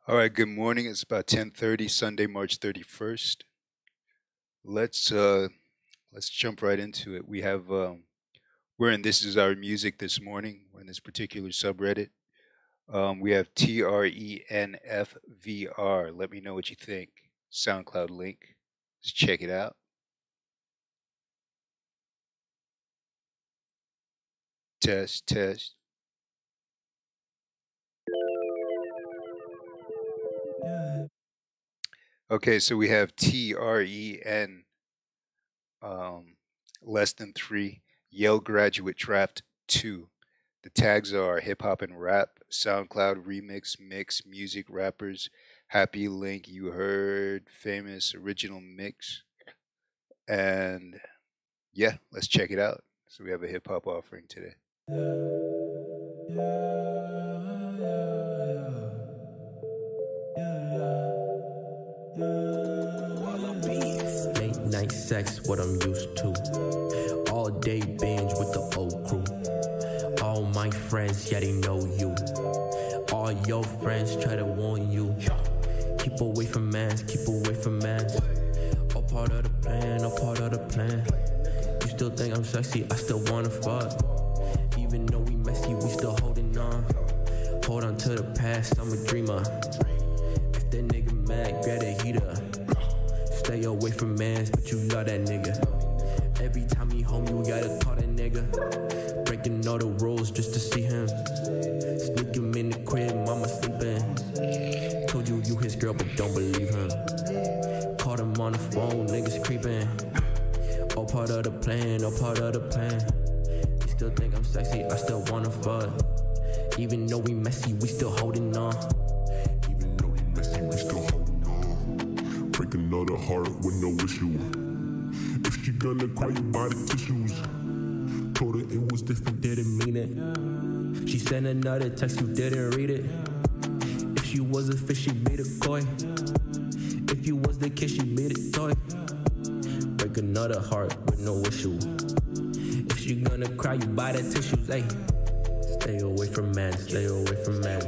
All right, good morning. It's about 10:30, Sunday, March 31st. Let's uh let's jump right into it. We're in This Is Our Music this morning. We're in this particular subreddit. We have TRENFVR. Let me know what you think. SoundCloud link. Let's check it out. Test, test. Okay, so we have TREN less than 3, Yale Graduate Draft 2. The tags are hip hop and rap, SoundCloud remix, mix, music, rappers, happy link, you heard, famous, original mix. And yeah, let's check it out. So we have a hip hop offering today. Late night sex, what I'm used to. All day binge with the old crew. All my friends, yeah, they know you. All your friends try to warn you. Keep away from mans, keep away from mans. All part of the plan, all part of the plan. You still think I'm sexy, I still wanna fuck. Even though we messy, we still holding on. Hold on to the past, I'm a dreamer. If that nigga mad, grab a heater. Stay away from mans, but you love that nigga. Every time he home, you gotta call that nigga. Breaking all the rules just to see him. Sneak him in the crib, mama sleeping. Told you his girl, but don't believe him. Called him on the phone, niggas creeping. All part of the plan, all part of the plan. You still think I'm sexy, I still wanna fuck. Even though we messy, we still holding on. Even though we messy, we still holding on. Breaking all the heart with no issue. If she gonna cry, you buy the tissues. Told her it was different, didn't mean it. She sent another text, you didn't read it. If she was a fish, she made a koi. If you was the kid, she made a toy. Break another heart with no issue. If she gonna cry, you buy the tissues, ayy. Stay away from man, stay away from man.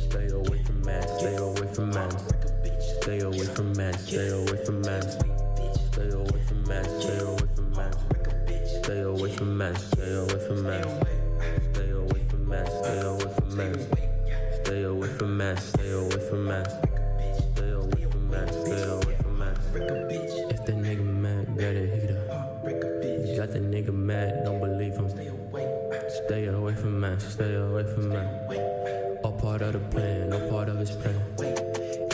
Stay away from man, stay away from man. Stay away from man, stay away from man. Stay away from man, stay away from man. Stay away from man, stay away from man. Stay away from man, stay away from man. Stay away from man, stay away from man. Stay away from man, stay away from man. If that nigga mad, get a heater. You got the nigga mad, don't believe him. Stay away from man, stay away from man. All part of the plan, all part of his plan.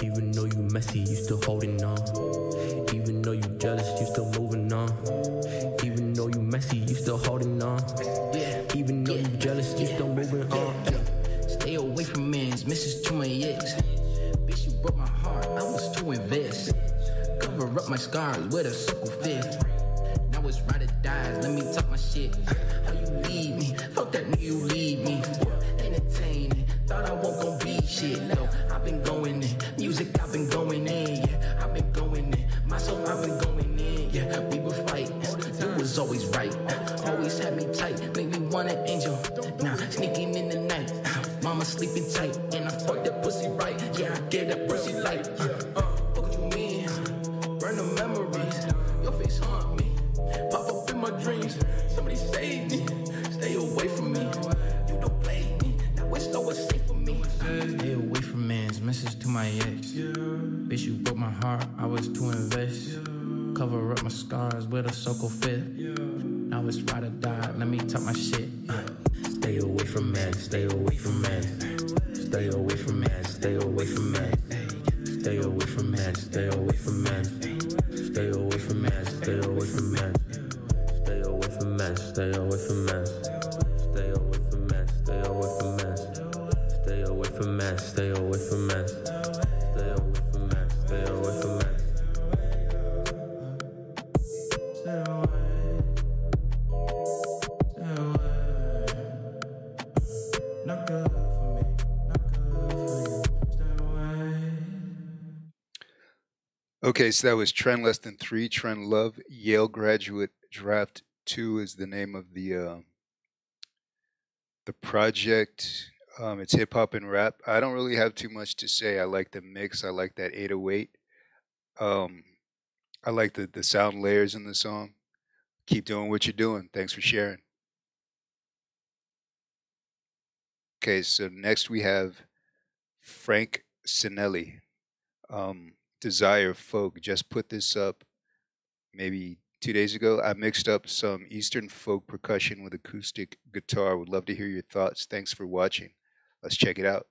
Even though you messy, you still holding on. Even though you jealous, you still moving on. Even though you messy, you still holding on. Even though you jealous, you still moving on. Stay away from mans, misses to my ex. Bitch, you broke my heart, I was too invest. Cover up my scars with a circle fifth. Now it's ride or die, let me talk my shit. How you leave me? Fuck that nigga, you leave me. Entertaining, thought I won't gon' be shit. No, I've been going in. Music, I've been going in. Yeah, I've been going in. My soul, I've been going in. Yeah, we were fighting. You was always right. Always had me tight. Made me want an angel. Now, sneaking in the night. Mama sleeping tight. And I fuck that pussy right. Yeah, I get that pussy light. Fuck what you mean? Burn the memories. Your face haunt me. Pop up in my dreams. Somebody save me. Stay away from me. You don't blame me. Now it's always safe for me. Stay away from mans. Message to my ex. Bitch, you broke my heart. I was too invest. Cover up my scars with a circle fit. Now it's ride or die. Let me talk my shit. Stay away from man, stay away from man. Stay away from man, stay away from man. Stay away from man, stay away from man. Stay away from man, stay away from man. Stay away from man, stay away from man. Stay away from man, stay away from man. Stay away from man, stay away from man. Stay away from man, stay away from man. Okay, so that was Trend Less Than 3, Trend Love, Yale Graduate Draft 2 is the name of the project. It's hip hop and rap. I don't really have too much to say. I like the mix. I like that 808. Um, I like the sound layers in the song. Keep doing what you're doing. Thanks for sharing. Okay, so next we have Frank Sinelli. Desire Folk. Just put this up maybe 2 days ago. I mixed up some Eastern folk percussion with acoustic guitar. Would love to hear your thoughts. Thanks for watching. Let's check it out.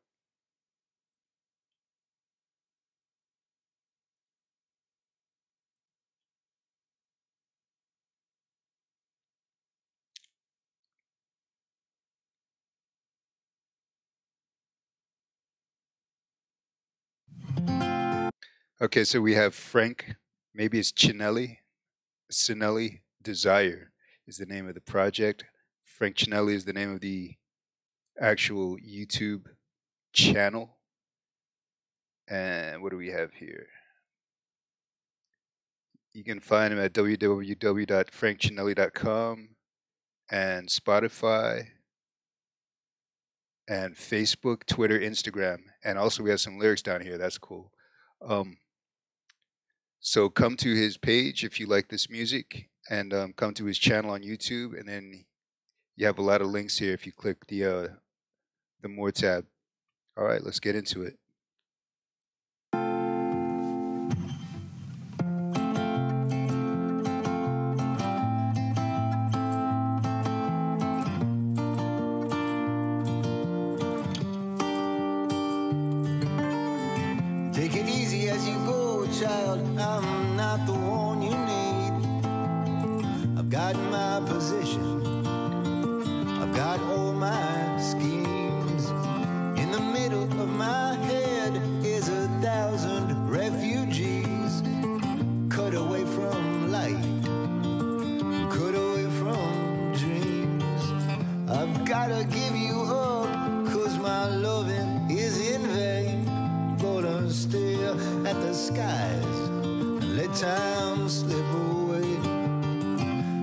Okay, so we have Frank, maybe it's Chinelli. Sinelli Desire is the name of the project. Frank Chinelli is the name of the actual YouTube channel. And what do we have here? You can find him at www.frankchinelli.com and Spotify and Facebook, Twitter, Instagram. And also we have some lyrics down here. That's cool. So come to his page if you like this music, and come to his channel on YouTube, and then you have a lot of links here if you click the More tab. All right, let's get into it. Take it easy as you go, child. I'm not the one you need. I've got my position. I've got all my schemes. In the middle of my head is 1,000 refugees. Cut away from light. Cut away from dreams. I've gotta give you up, 'cause my loving is in vain. Gonna stare at the skies and let time slip away.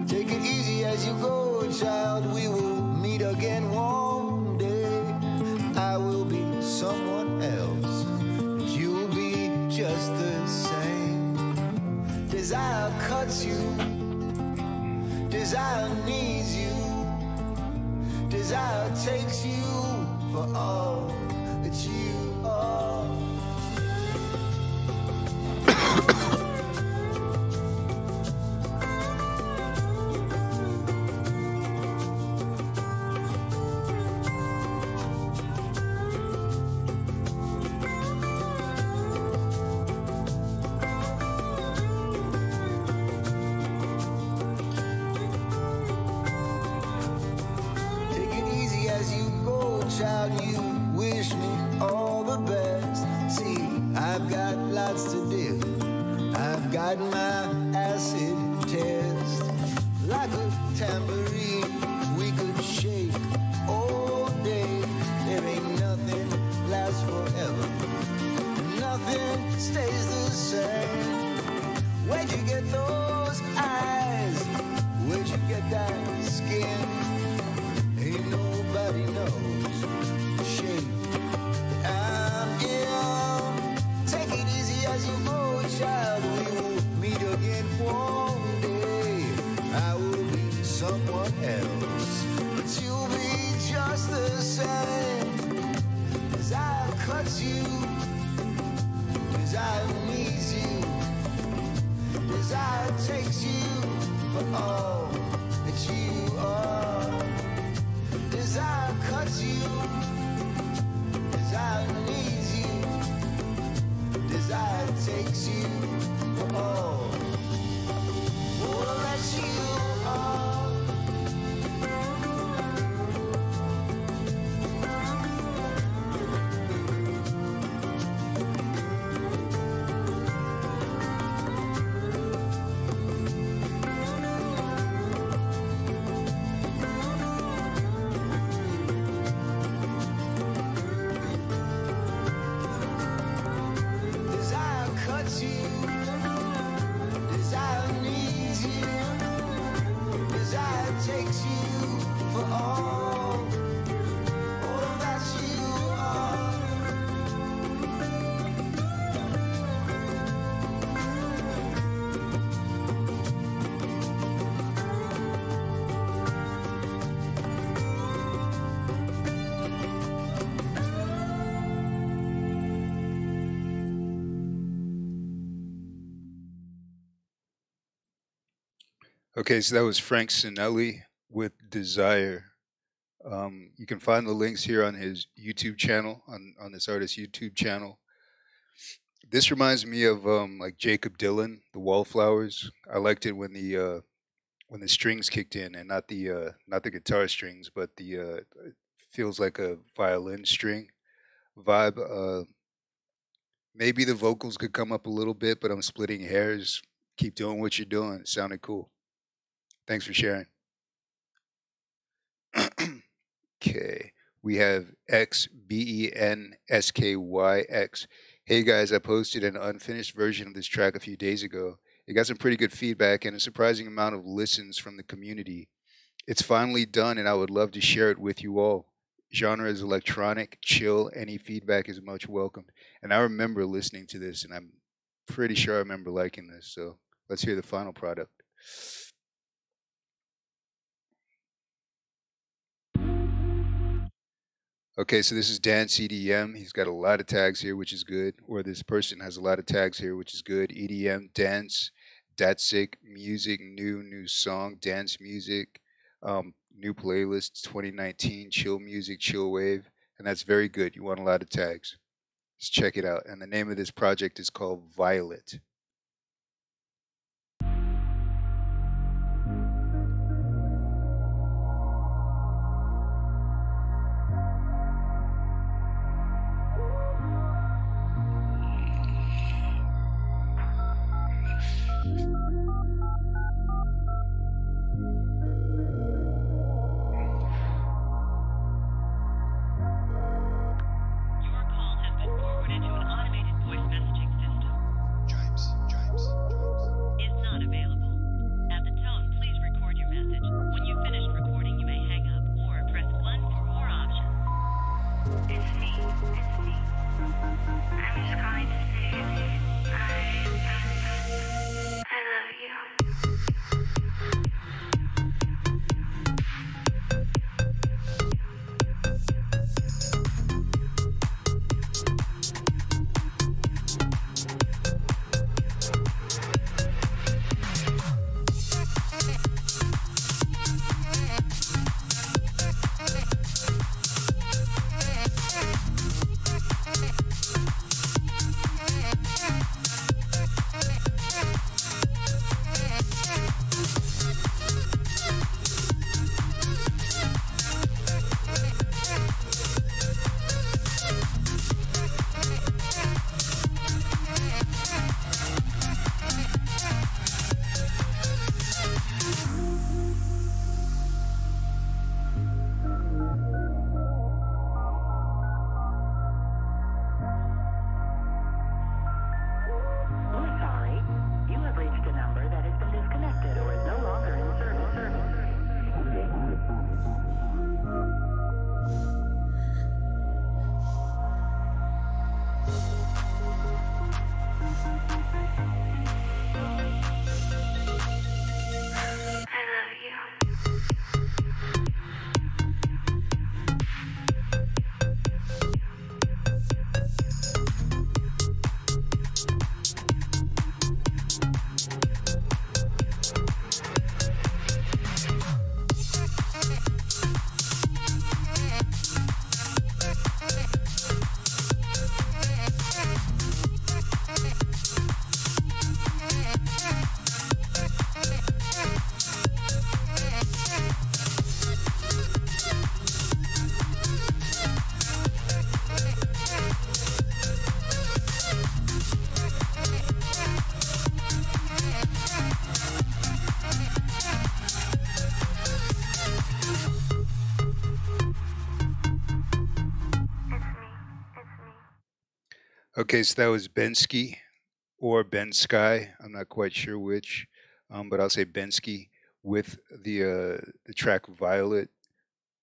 Take it easy as you go, child. We will meet again one day. I will be someone else, but you'll be just the same. Desire cuts you. Desire needs you. Desire takes you for all that you are. Child, you wish me all the best. See, I've got lots to do. I've got my acid test. Like a tambourine we could shake all day. There ain't nothing lasts forever. Nothing stays the same. Where'd you get those eyes? Where'd you get that skin? Ain't nobody knows the shape I'm in. Take it easy as you go, child. We will meet again one day. I will be someone else, but you'll be just the same. Desire cuts you. Desire needs you. Desire takes you for all that you are. Desire cuts you. Desire needs you. Desire takes you for all that you are. Takes you for all that you Okay, so that was Frank Sinelli with Desire. You can find the links here on his YouTube channel, on this artist's YouTube channel. This reminds me of like Jacob Dylan, The Wallflowers. I liked it when the strings kicked in, and not the guitar strings, but the it feels like a violin string vibe. Maybe the vocals could come up a little bit, but I'm splitting hairs. Keep doing what you're doing. It sounded cool. Thanks for sharing. Okay. We have XBENSKYX. Hey guys, I posted an unfinished version of this track a few days ago. It got some pretty good feedback and a surprising amount of listens from the community. It's finally done and I would love to share it with you all. Genre is electronic, chill, any feedback is much welcomed. And I remember listening to this and I'm pretty sure I remember liking this. So let's hear the final product. Okay, so this is Dan CDM. He's got a lot of tags here, which is good. Or this person has a lot of tags here, which is good. EDM, dance, Datsik, music, new song, dance music, new playlist, 2019, chill music, chill wave. And that's very good. You want a lot of tags. Let's check it out. And the name of this project is called Violet. Okay, so that was Bensky or Ben Sky. I'm not quite sure which, but I'll say Bensky with the track Violet.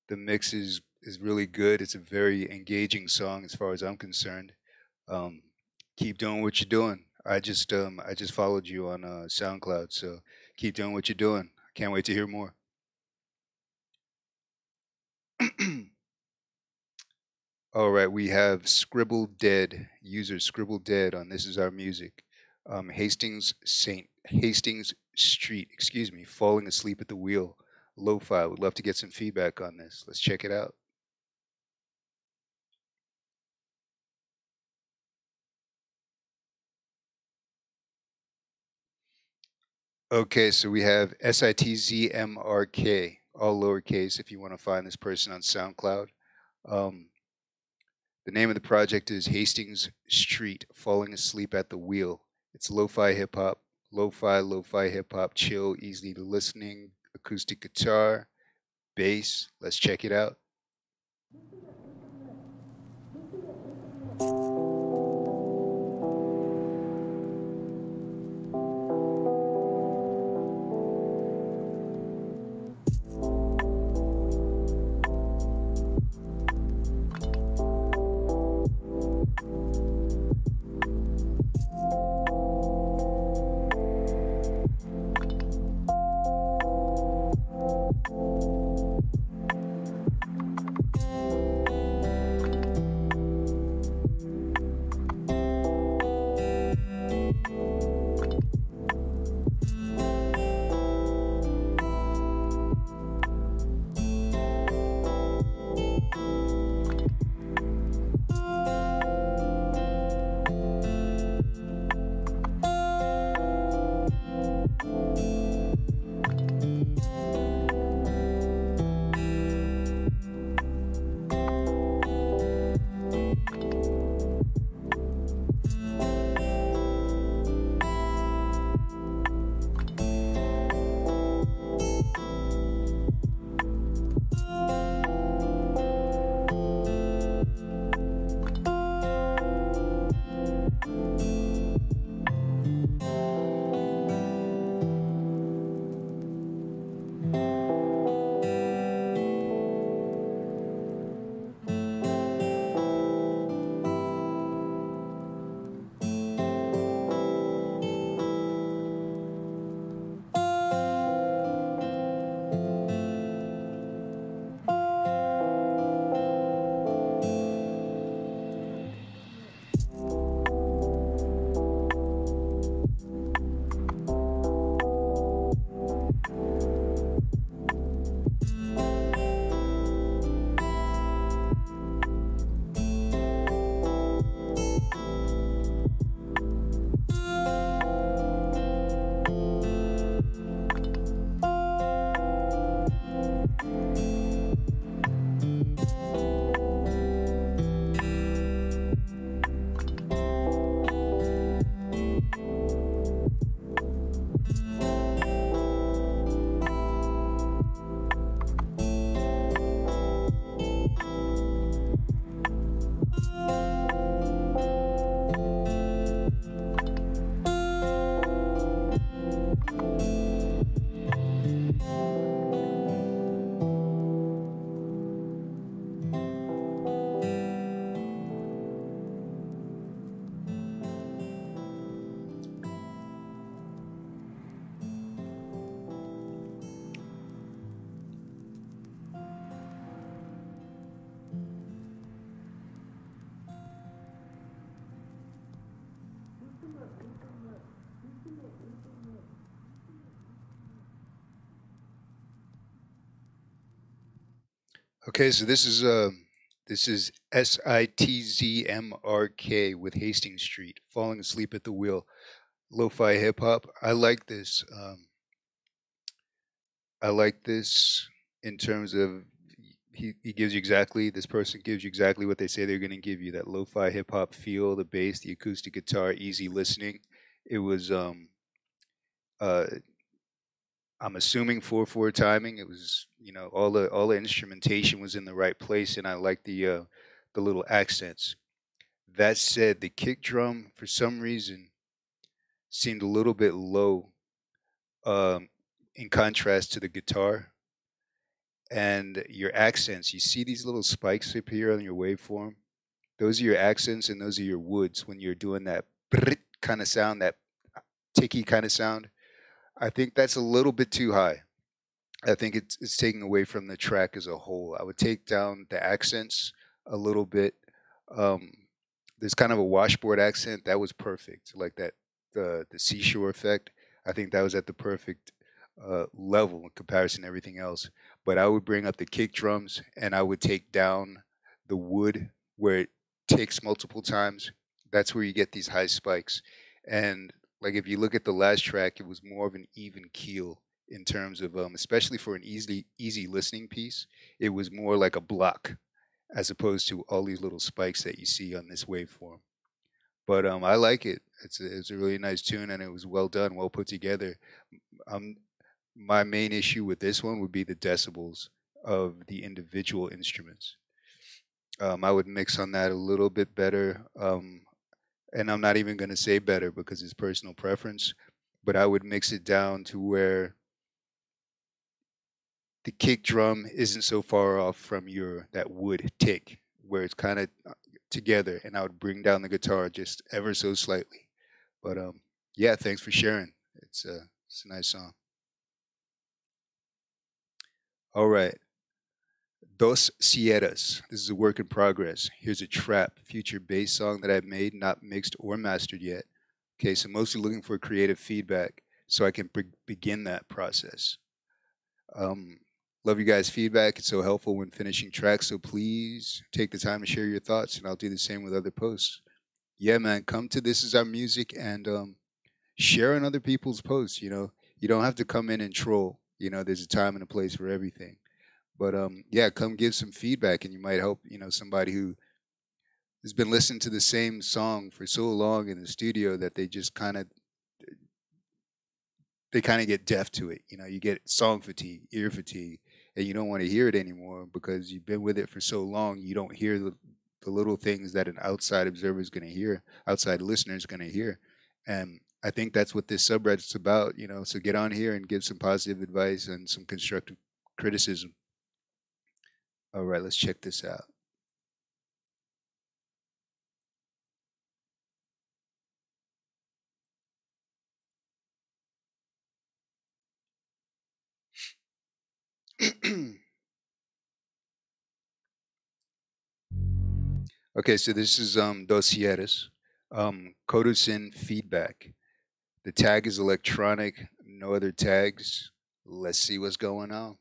The mix is really good. It's a very engaging song as far as I'm concerned. Um, keep doing what you're doing. I just followed you on SoundCloud, so keep doing what you're doing. Can't wait to hear more. All right, we have Scribble Dead, user Scribble Dead on This Is Our Music. Hastings Street, excuse me, Falling Asleep at the Wheel, Lo-Fi. Would love to get some feedback on this. Let's check it out. Okay, so we have SITZMRK, all lowercase if you want to find this person on SoundCloud. Um, the name of the project is Hastings Street, Falling Asleep at the Wheel. It's lo-fi hip hop, lo-fi hip hop, chill, easy to listening, acoustic guitar, bass. Let's check it out. Okay, so this is SITZMRK with Hastings Street, Falling Asleep at the Wheel, lo-fi hip hop. I like this. I like this in terms of he gives you exactly, this person gives you exactly what they say they're going to give you, that lo-fi hip hop feel, the bass, the acoustic guitar, easy listening. It was uh I'm assuming 4/4 timing. It was, all the instrumentation was in the right place, and I like the little accents. That said, the kick drum for some reason seemed a little bit low, um, in contrast to the guitar and your accents. You see these little spikes appear on your waveform. Those are your accents, and those are your woods when you're doing that kind of sound, that ticky kind of sound. I think that's a little bit too high. I think it's taking away from the track as a whole. I would take down the accents a little bit. Um, there's kind of a washboard accent that was perfect, like that, the seashore effect. I think that was at the perfect level in comparison to everything else. But I would bring up the kick drums and I would take down the wood where it takes multiple times. That's where you get these high spikes. And like if you look at the last track, it was more of an even keel in terms of especially for an easy listening piece, it was more like a block as opposed to all these little spikes that you see on this waveform. But I like it. It's a really nice tune and it was well done, well put together. Um, my main issue with this one would be the decibels of the individual instruments. I would mix on that a little bit better. And I'm not even going to say better because it's personal preference, but I would mix it down to where the kick drum isn't so far off from your that wood tick, where it's kind of together, and I would bring down the guitar just ever so slightly. But yeah, thanks for sharing. It's a nice song. All right. Dos Sierras. This is a work in progress. Here's a trap, future bass song that I've made, not mixed or mastered yet. Okay, so mostly looking for creative feedback so I can begin that process. Love you guys' feedback. It's so helpful when finishing tracks, so please take the time to share your thoughts, and I'll do the same with other posts. Yeah, man, come to This Is Our Music and share on other people's posts. You don't have to come in and troll. There's a time and a place for everything. But yeah, come give some feedback, and you might help somebody who has been listening to the same song for so long in the studio that they kind of get deaf to it. You get song fatigue, ear fatigue, and you don't want to hear it anymore because you've been with it for so long. You don't hear the little things that an outside observer is going to hear, outside listener is going to hear. And I think that's what this subreddit's about. So get on here and give some positive advice and some constructive criticism. All right, let's check this out. Okay, so this is Dos Sierras. Codosin feedback. The tag is electronic, no other tags. Let's see what's going on.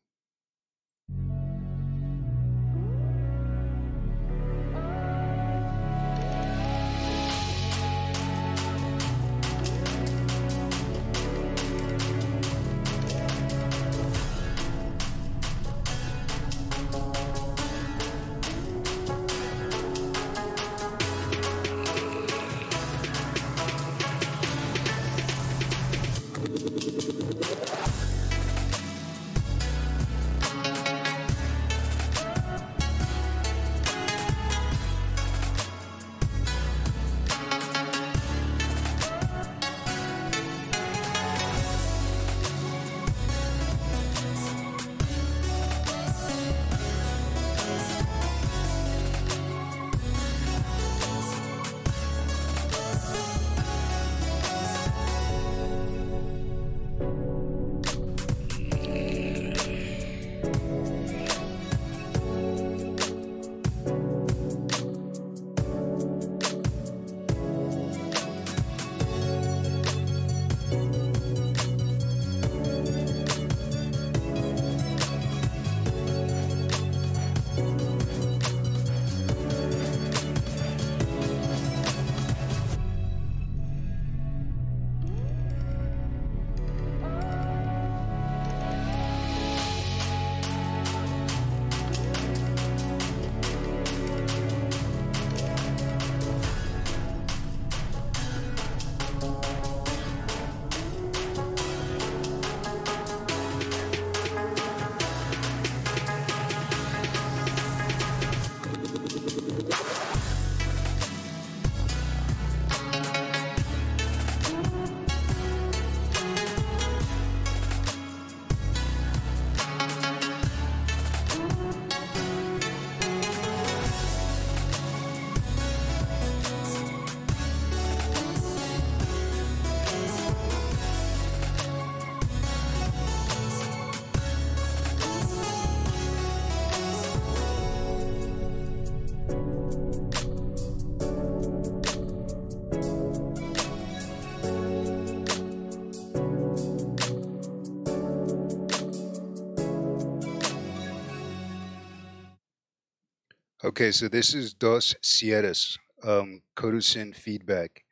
Okay, so this is Dos Sierras, Kodusin feedback.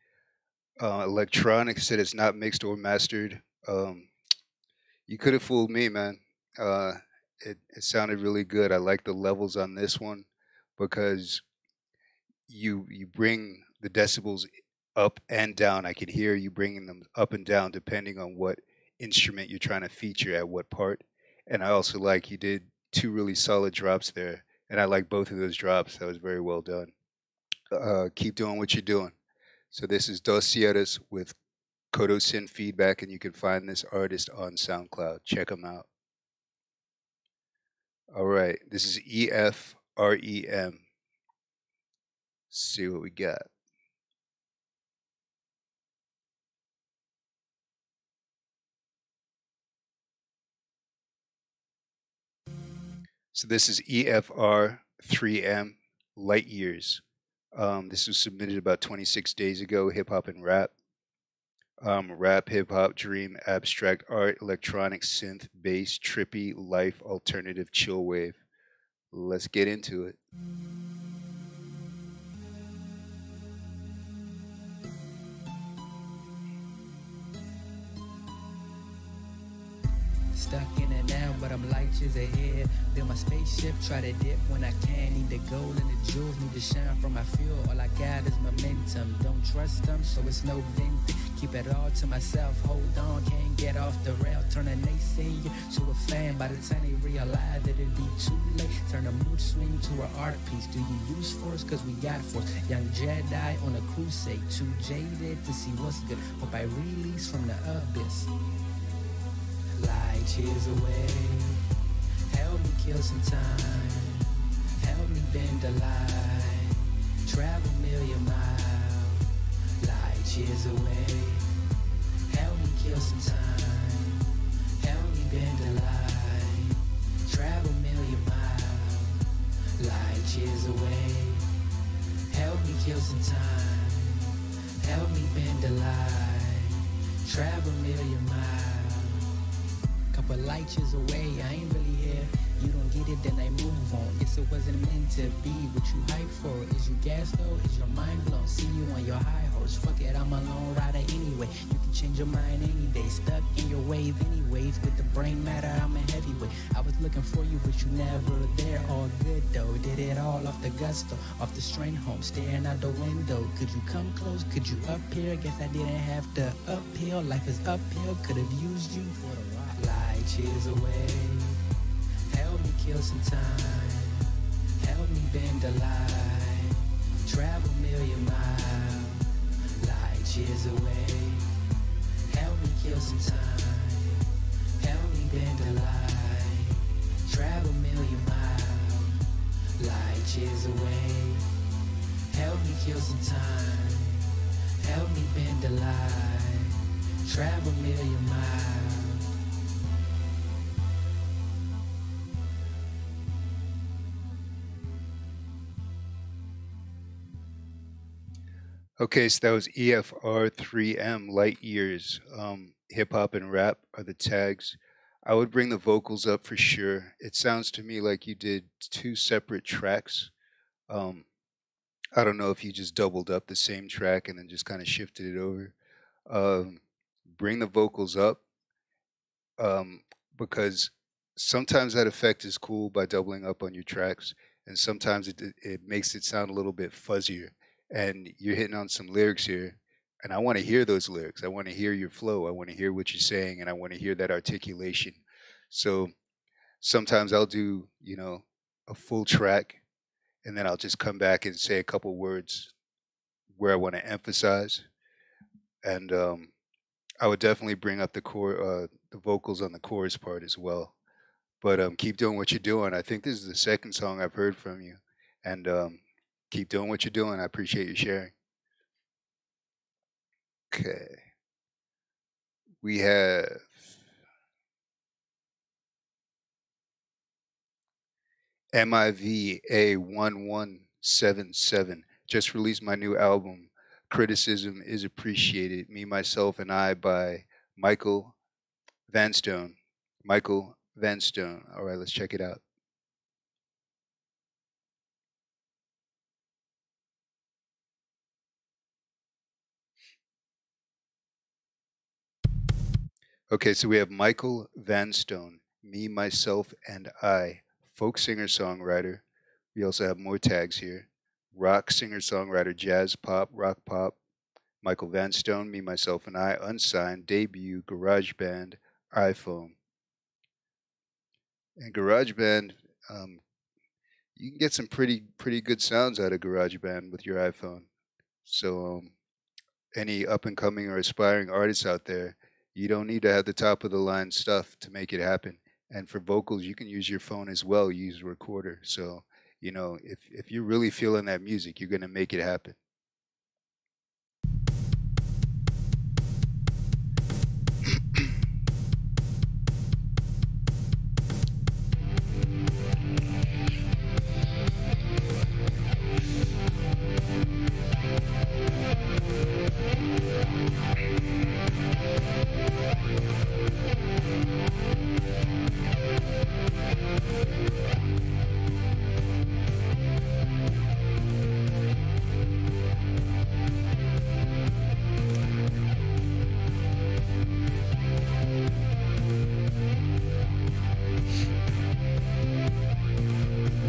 Electronic said it's not mixed or mastered. Um, you could have fooled me, man. Uh, it sounded really good. I like the levels on this one because you bring the decibels up and down. I can hear you bringing them up and down depending on what instrument you're trying to feature at what part. And I also like you did two really solid drops there, and I like both of those drops. That was very well done. Keep doing what you're doing. So this is Dos Sierras with Kodo Sin Feedback, and you can find this artist on SoundCloud. Check them out. All right, this is EFREM. See what we got. So this is EFR3M Light Years. This was submitted about 26 days ago. Hip hop and rap. Rap, hip hop, dream, abstract art, electronic, synth, bass, trippy, life, alternative, chill wave. Let's get into it. Stuck in and out, but I'm light years ahead. Build my spaceship, try to dip when I can. Need the gold and the jewels, need to shine from my fuel. All I got is momentum. Don't trust them, so it's no venting. Keep it all to myself, hold on, can't get off the rail. Turn a naysayer to a fan by the time they realize that it'd be too late. Turn a mood swing to an art piece. Do you use force? Cause we got force. Young Jedi on a crusade, too jaded to see what's good. Hope I release from the abyss. Light years away, help me kill some time, help me bend the line, travel million miles. Light years away, help me kill some time, help me bend the line, travel million miles. Light years away, help me kill some time, help me bend the line, travel million miles. Couple light years away, I ain't really here. You don't get it, then I move on. Guess it wasn't meant to be what you hype for. Is you gas though? Is your mind blown? See you on your high horse. Fuck it, I'm a lone rider anyway. You can change your mind any day. Stuck in your wave anyways. With the brain matter, I'm a heavyweight. I was looking for you, but you never there. All good though. Did it all off the gusto, off the strain home, staring out the window. Could you come close? Could you up here? Guess I didn't have to uphill. Life is uphill. Could have used you for the ride. Light years away, help me kill some time, help me bend the line, travel million miles. Light years away, help me kill some time, help me bend the line, travel million miles. Light years away, help me kill some time, help me bend the line, travel million miles. Okay, so that was EFR3M Light Years. Hip hop and rap are the tags. I would bring the vocals up for sure. It sounds to me like you did two separate tracks. Um, I don't know if you just doubled up the same track and then just kind of shifted it over. Um, bring the vocals up um, because sometimes that effect is cool by doubling up on your tracks, and sometimes it makes it sound a little bit fuzzier. And you're hitting on some lyrics here, and I want to hear those lyrics. I want to hear your flow. I want to hear what you're saying, and I want to hear that articulation. So sometimes I'll do, a full track, and then I'll just come back and say a couple words where I want to emphasize. And I would definitely bring up the vocals on the chorus part as well. But keep doing what you're doing. I think this is the second song I've heard from you, and keep doing what you're doing. I appreciate you sharing. Okay, we have MIVA1177. Just released my new album. Criticism is appreciated. Me, myself, and I by Michael Vanstone. Michael Vanstone. All right, let's check it out. Okay, so we have Michael Vanstone, Me, Myself, and I, folk singer songwriter. We also have more tags here: rock singer songwriter, jazz pop, rock pop. Michael Vanstone, Me, Myself, and I, unsigned, debut, garage band, iPhone. And GarageBand, um, you can get some pretty good sounds out of GarageBand with your iPhone. So any up and coming or aspiring artists out there, you don't need to have the top of the line stuff to make it happen. And for vocals, you can use your phone as well. Use a recorder. So if you're really feeling that music, you're gonna make it happen.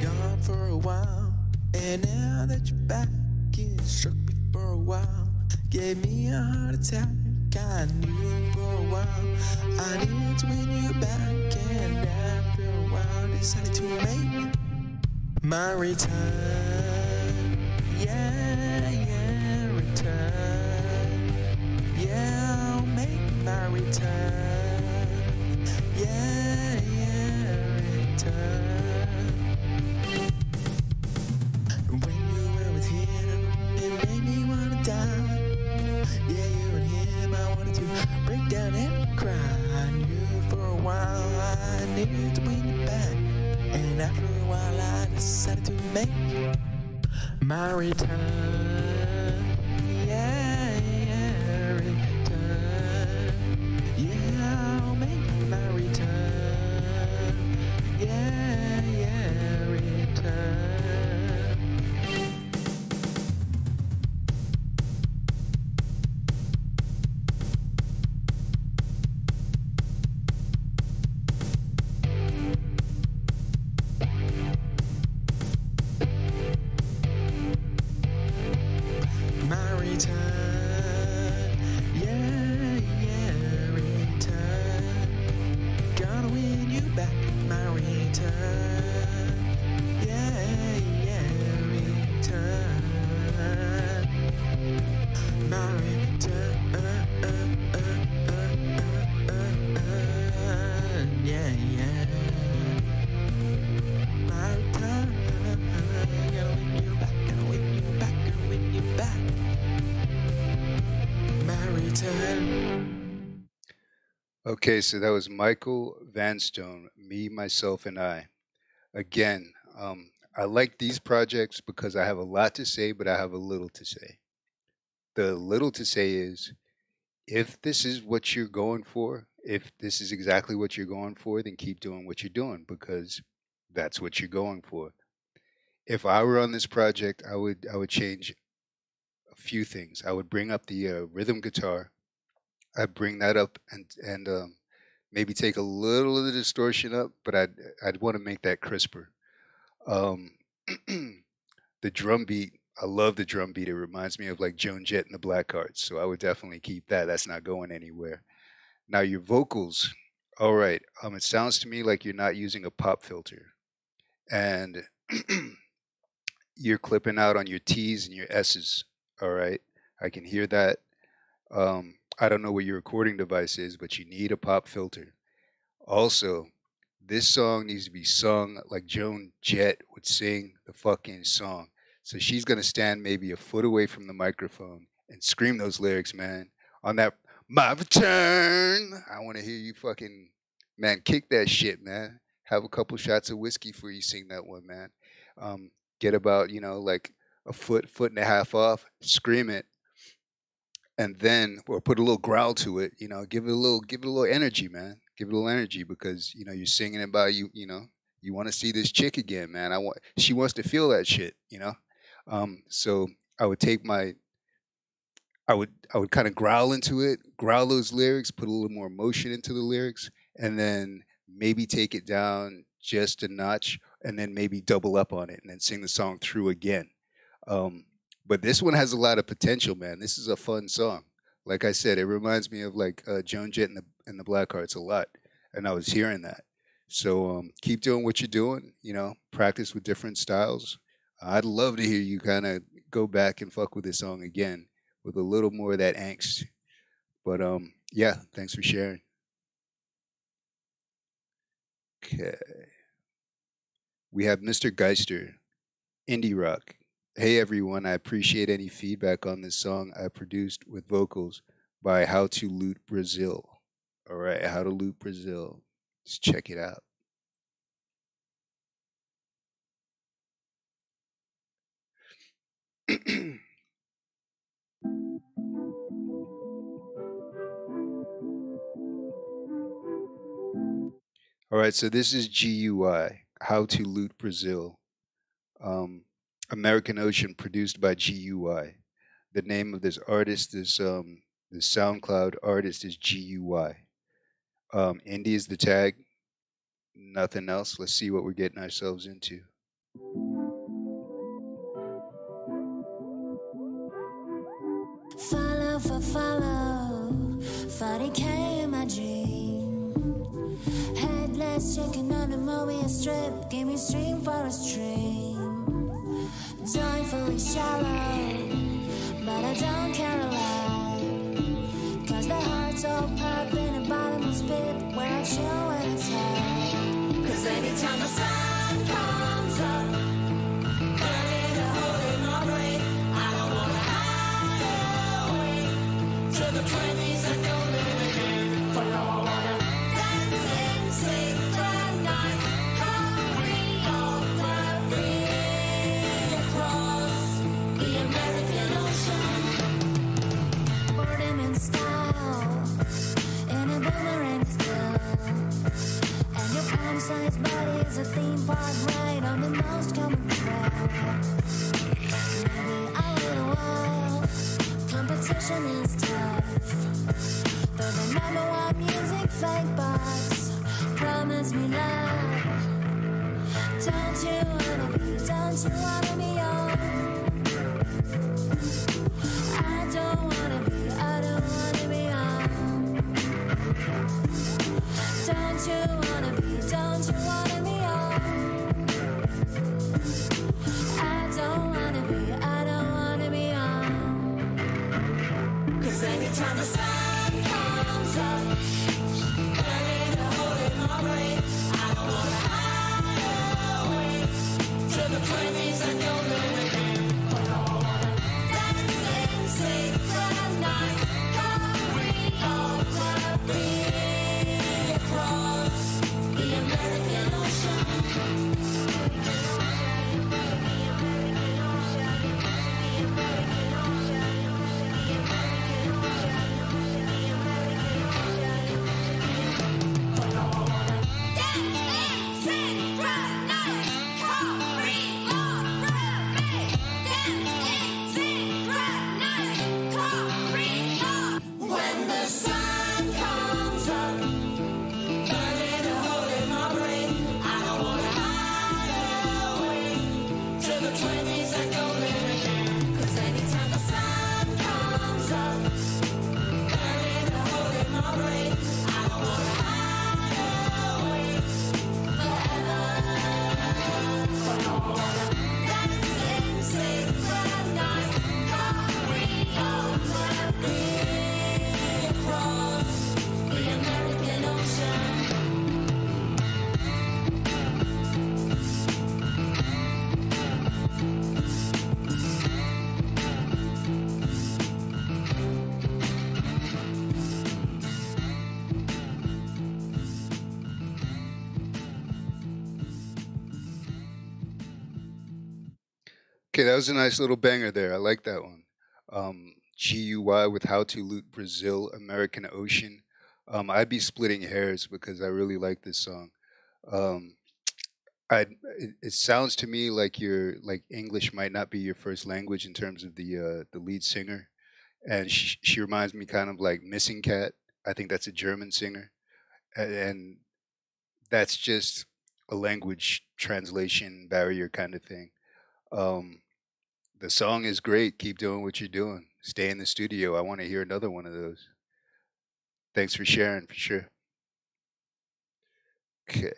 Gone for a while, and now that you're back, it struck me for a while. Gave me a heart attack. I knew for a while. I needed to win you back, and after a while, decided to make my return. Yeah, yeah, return. Yeah, I'll make my return. Yeah, yeah, return. When you were with him, it made me wanna die. Yeah, you and him, I wanted to break down and cry. I knew for a while I needed to win you back, and after a while I decided to make my return. Yeah, yeah, return. Yeah, I'll make my return. Yeah, yeah, return. My return, yeah, yeah, return. Gonna win you back, my return, yeah, yeah, return. My return, yeah, yeah. My return, gonna win you back, gonna win you back, gonna win you back. My return. Okay, so that was Michael Vanstone, Me, Myself, and I. Again, I like these projects because I have a lot to say, but I have a little to say. The little to say is, if this is what you're going for, if this is exactly what you're going for, then keep doing what you're doing because that's what you're going for. If I were on this project, I would change a few things. I would bring up the rhythm guitar. I'd bring that up and maybe take a little of the distortion up, but I'd want to make that crisper. Um, the drum beat, I love the drum beat. It reminds me of like Joan Jett and the Blackhearts, so I would definitely keep that. That's not going anywhere. Now your vocals, all right. It sounds to me like you're not using a pop filter, and you're clipping out on your T's and your S's. All right, I can hear that. I don't know what your recording device is, but you need a pop filter. Also, this song needs to be sung like Joan Jett would sing the fucking song. So she's gonna stand maybe a foot away from the microphone and scream those lyrics, man. On that my return. I wanna hear you fucking man, kick that shit, man. Have a couple shots of whiskey before you sing that one, man. Um, get about, like a foot and a half off, scream it, and then or put a little growl to it, give it a little energy, man. Give it a little energy because you're singing about you want to see this chick again, man. She wants to feel that shit. So I would take my I would kind of growl into it, growl those lyrics, put a little more emotion into the lyrics, and then maybe take it down just a notch, and then maybe double up on it, and then sing the song through again. Um, but this one has a lot of potential, man. This is a fun song. Like I said, it reminds me of like Joan Jett and the Blackhearts a lot, and I was hearing that. So keep doing what you're doing. You know, practice with different styles. I'd love to hear you kind of go back and fuck with this song again with a little more of that angst. But yeah, thanks for sharing. Okay, we have Mr. Geister, indie rock. Hey everyone, I appreciate any feedback on this song I produced with vocals by How to Loot Brazil. All right, How to Loot Brazil. Just check it out. All right, so this is GUI, How to Loot Brazil. Um, American Ocean, produced by GUI. The name of this artist is the SoundCloud artist is GUI. Indie is the tag. Nothing else. Let's see what we're getting ourselves into. Follow for follow, 40K in my dream. Headless chicken on a Mobius strip, give me string for a stream. Joyfully shallow, but I don't care a lot. Cause the heart's all pop in a bottomless pit where I chill when it's hot. Cause anytime the sun comes up, burning a hole in my brain, I don't wanna hide away to the 20s and no limit. For now I wanna dance, sing, synchronize, choreography across the American Ocean. Boredom in style, in a boomerang still. And your palm-sized body is a theme park ride on the most common trail. Maybe a little while, competition is tough. But the number one music fake box promise me love. Don't you wanna be young? I don't wanna be young. Don't you wanna be young? I don't wanna be young. Cause anytime the sun comes up, burning a hole in my brain, I don't wanna hide away to the 20s and no limit. But I wanna dance, sing, synchronize, choreography across the American Ocean. When the sun comes up, burning a hole in my brain, I don't wanna hide away to the 20s and no limit. Cause anytime the sun comes up, burning a hole in my brain, I don't wanna hide away forever. But I wanna dance, synchronize, choreography across the American Ocean. Okay, that was a nice little banger there. I like that one. GUI with How to Loot Brazil, American Ocean. I'd be splitting hairs because I really like this song. Um, it sounds to me like your like English might not be your first language in terms of the lead singer. and she reminds me kind of like Missing Cat. I think that's a German singer, and that's just a language translation barrier kind of thing. Um, the song is great. Keep doing what you're doing. Stay in the studio. I want to hear another one of those. Thanks for sharing, for sure. Okay.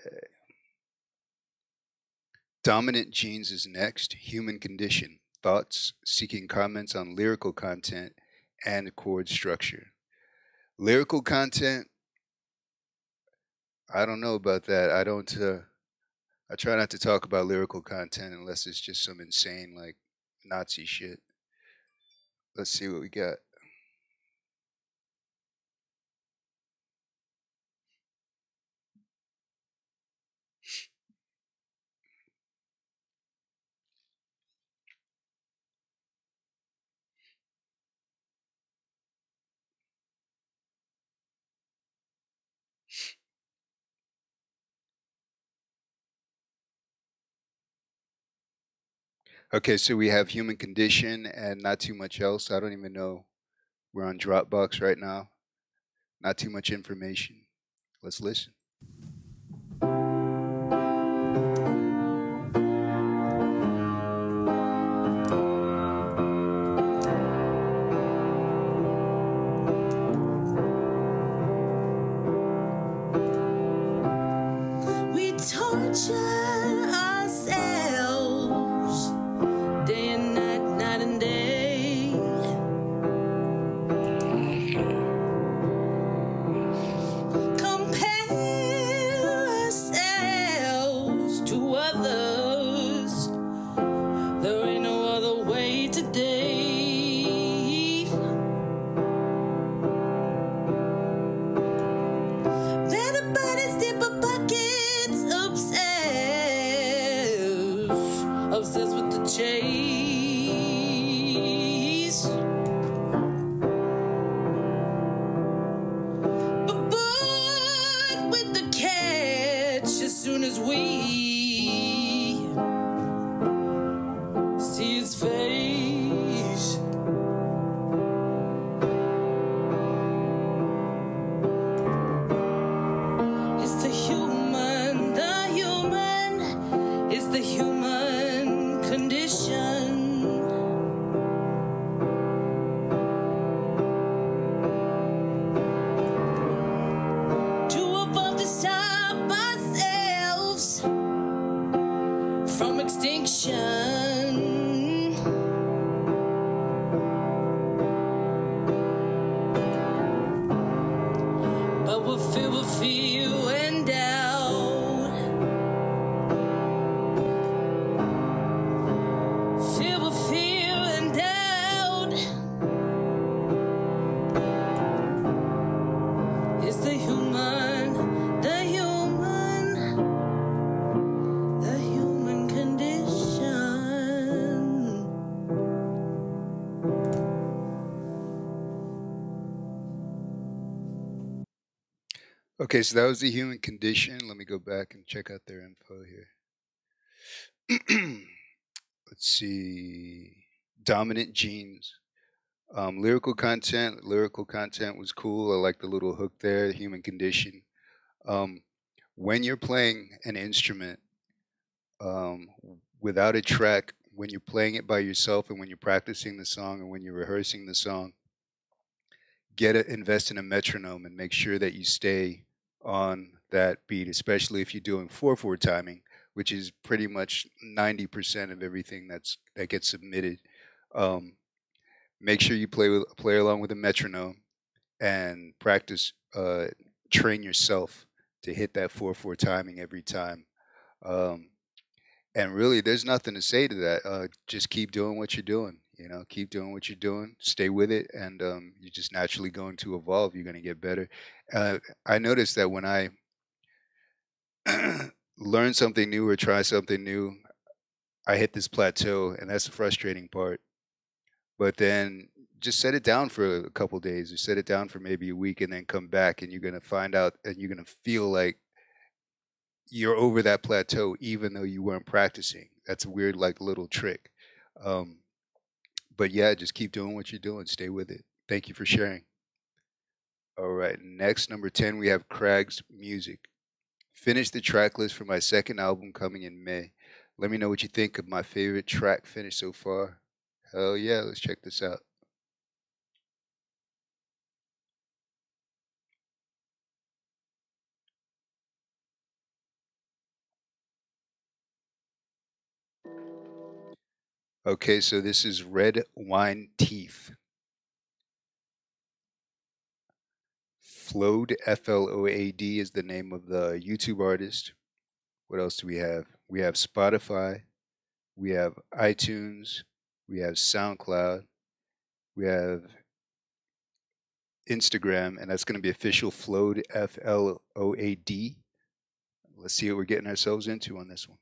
Dominant Genes is next. Human Condition. Thoughts, seeking comments on lyrical content and chord structure. Lyrical content, I don't know about that. I don't. I try not to talk about lyrical content unless it's just some insane like Nazi shit. Let's see what we got. Okay, so we have Human Condition and not too much else. I don't even know. We're on Dropbox right now. Not too much information. Let's listen. We torture ourselves day and night, night and day. Compare ourselves to others. There ain't no other way today. Better bodies, deeper pockets, obsessed with the chase. But bored with the catch as soon as we see his face. It's the human, it's the human condition. To evolve to stop ourselves from extinction. But we're filled with fear and doubt. Filled with fear and doubt. It's the human, the human condition. Okay, so that was the Human Condition. Let me go back and check out their info here. Let's see. Dominant Genes. Lyrical content was cool. I like the little hook there. Human Condition. Um, when you're playing an instrument um, without a track, when you're playing it by yourself, and when you're practicing the song, and when you're rehearsing the song, invest in a metronome and make sure that you stay on that beat, especially if you're doing 4/4 timing, which is pretty much 90% of everything that gets submitted. Um, Make sure you play along with a metronome and practice. Train yourself to hit that 4/4 timing every time. Um, and really, there's nothing to say to that. Just keep doing what you're doing. You know, keep doing what you're doing. Stay with it, and you're just naturally going to evolve. You're going to get better. I noticed that when I learn something new or try something new, I hit this plateau, and that's the frustrating part. But then just set it down for a couple days, or set it down for maybe a week, and then come back, and you're going to find out, and you're going to feel like you're over that plateau, even though you weren't practicing. That's a weird, like, little trick. Um, but yeah, just keep doing what you're doing. Stay with it. Thank you for sharing. All right, next, number 10, we have Craig's Music. Finished the track list for my second album coming in May. Let me know what you think of my favorite track finish so far. Hell yeah, let's check this out. Okay, so this is Red Wine Teeth. Fload, Fload is the name of the YouTube artist. What else do we have? We have Spotify, we have iTunes, we have SoundCloud, we have Instagram, and that's going to be official Fload, Fload. Let's see what we're getting ourselves into on this one.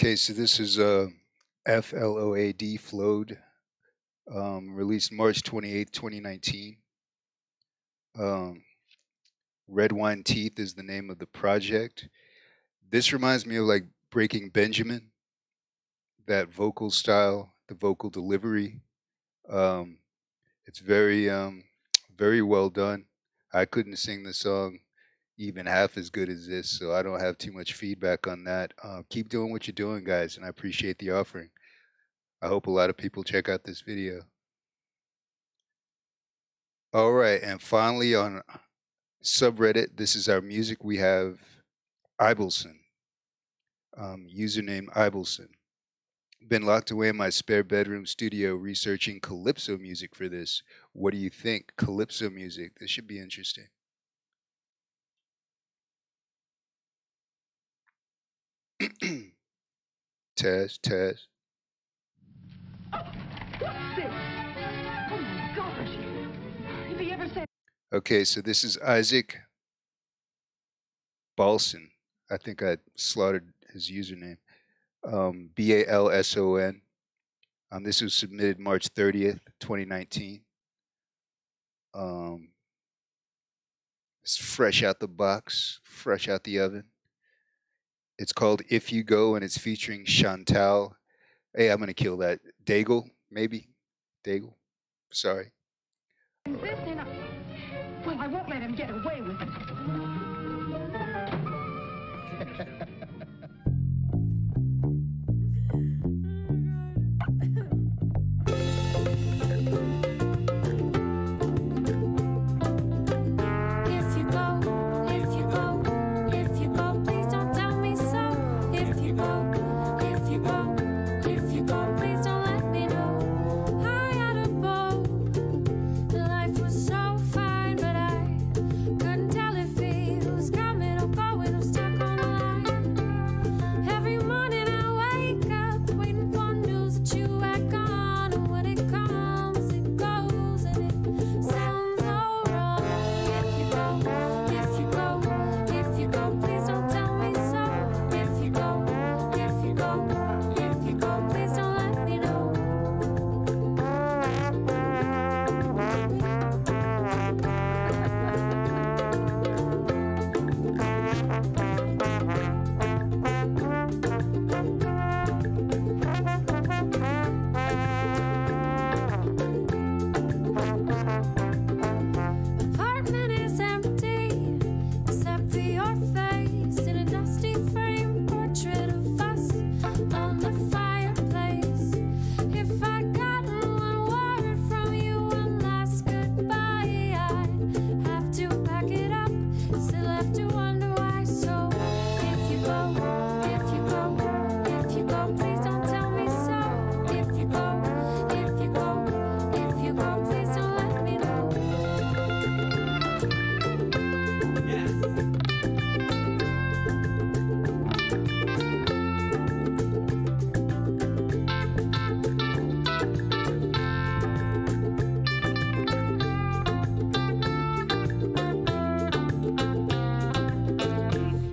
Okay, so this is FLOAD Flowed, released March 28th, 2019. Um, Red Wine Teeth is the name of the project. This reminds me of like Breaking Benjamin, that vocal style, the vocal delivery. Um, it's very well done. I couldn't sing the song even half as good as this, so I don't have too much feedback on that. Keep doing what you're doing, guys, and I appreciate the offering. I hope a lot of people check out this video. All right, and finally on subreddit, This Is Our Music, we have Ibelson, username Ibelson. Been locked away in my spare bedroom studio researching calypso music for this. What do you think? Calypso music. This should be interesting. Taz, Taz. What's this? Oh my gosh. If he ever said Okay, so this is Isaac Balson. I think I slaughtered his username. Balson. This was submitted March 30th, 2019. Um, it's fresh out the box, fresh out the oven. It's called If You Go, and it's featuring Chantal. Hey, I'm gonna kill that. Daigle, maybe? Daigle? Sorry. this, then well, I won't let him get away with it. If you go, if you go, if you go, please don't tell me so. If you go, if you go, if you go, please don't let me know. I had a boat, life was so fine, but I couldn't tell if he was coming or going or stuck on the line. Every morning I wake up waiting for news that you are gone, and when it comes, it goes, and it sounds all wrong. If you go, if you go, if you go, please don't tell me so. If you go, if you go, if you go, please don't let me know. Apartment is empty, except for your face in a dusty frame portrait of us on the fireplace. If I got one word from you, one last goodbye, I'd have to pack it up. Still have to wonder why. So if you go, if you go, if you go, please don't tell me so. If you go, if you go, if you go, please don't let me know.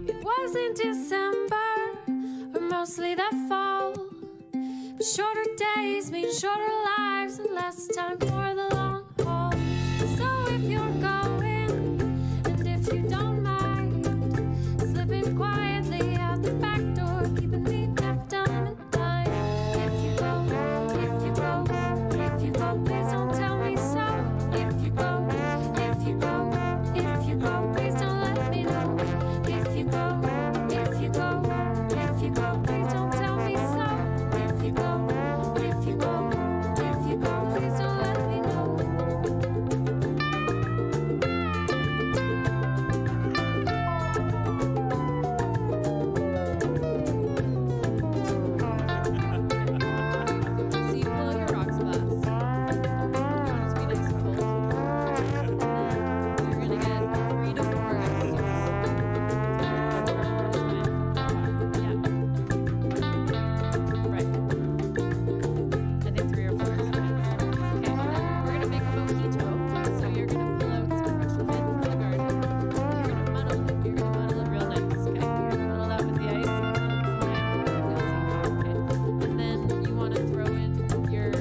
It was in December, or mostly that fall. But shorter days mean shorter lives and less time for the long haul. So if you're going, and if you don't mind, slipping quietly out the back door, keeping me left undone. If you go, if you go, if you go, please don't tell me so. If you go, if you go, if you go, please don't let me know. If you go, if you go, if you go, please don't tell me so. If you go, if you go, if you go, please don't let me know. So you pull out your rocks glass. You just be nice and cold. And then you're gonna get 3 to 4 ice cubes. Yeah. Right. I think 3 or 4 is fine. Okay, and then we're gonna make a mojito. So you're gonna pull out some fresh mint from the garden. You're gonna muddle it. You're gonna muddle it real nice. Okay. You're gonna muddle that with the ice. And okay. And then you want to throw in your tequila.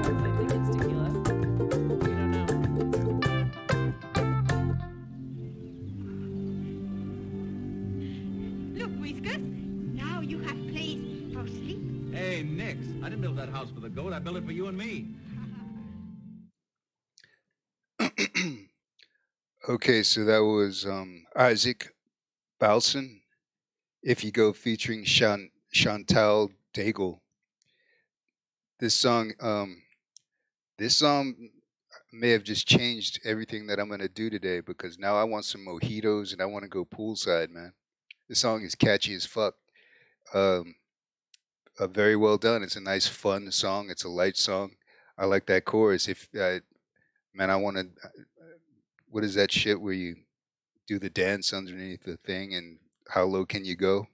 I think it's tequila. We don't know. Look, Whiskas, now you have place for sleep. Hey, Nix, I didn't build that house for the goat. I built it for you and me. Okay, so that was Isaac Balson. If You Go, featuring Chantal Daigle. This song may have just changed everything that I'm gonna do today, because now I want some mojitos and I want to go poolside, man. This song is catchy as fuck. Very well done. It's a nice, fun song. It's a light song. I like that chorus. If man, I want to. What is that shit where you do the dance underneath the thing and how low can you go?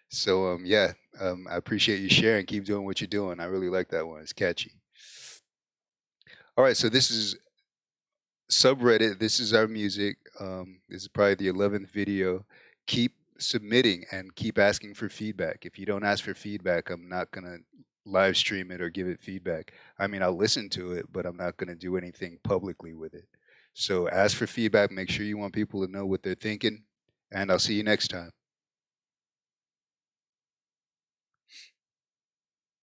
So yeah, I appreciate you sharing. Keep doing what you're doing. I really like that one. It's catchy. All right, so this is subreddit. This is our music. This is probably the 11th video. Keep submitting and keep asking for feedback. If you don't ask for feedback, I'm not gonna live stream it or give it feedback. I mean, I'll listen to it, but I'm not gonna do anything publicly with it. So ask for feedback. Make sure you want people to know what they're thinking, and I'll see you next time.